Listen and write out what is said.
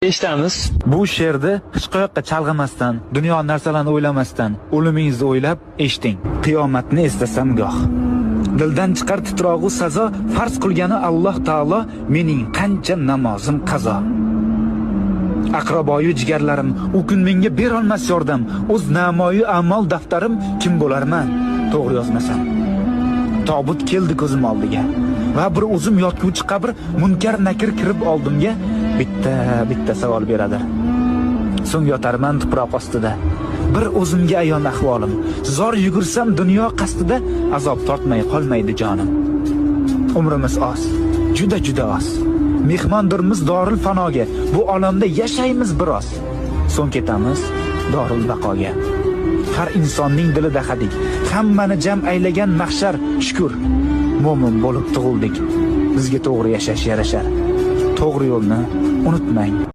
Eshitamiz. Bu she'rni hech qayoqqa chalg'imasdan, dunyo narsalarini o'ylamasdan, o'limingizni o'ylab eshiting. Qiyomatni eslasam goh. Dildan chiqar titrog'u sazo, farz qilgani Alloh taolo, mening qancha namozim qazo. Aqraboyu jigarlarim, u kun menga berolmas yordam, o'z namoyi amal daftarim kim bo'larman, to'g'ri yozmasam. Tobut keldi ko'zim oldiga va bir o'zim yotguvchi qabr, munkar nakir kirib oldimga bitta savol beradi. So'ng yotarman tuproq ostida. Bir o'zimga ayon ahvolim. Zor yugursam dunyo qasdida, azob tortmay qolmaydi jonim. Umrimiz oz, juda oz. Mehmondirmiz dorul fanoga. Bu olamda yashaymiz biroz. So'ng ketamiz dorul baqoga. Har insonning dilida hadik, hammani jam aylagan mahshar shukr. Mo'min bo'lib tug'ildik. Bizga to'g'ri yashash yarashar. To'g'ri yo'lni unutmang.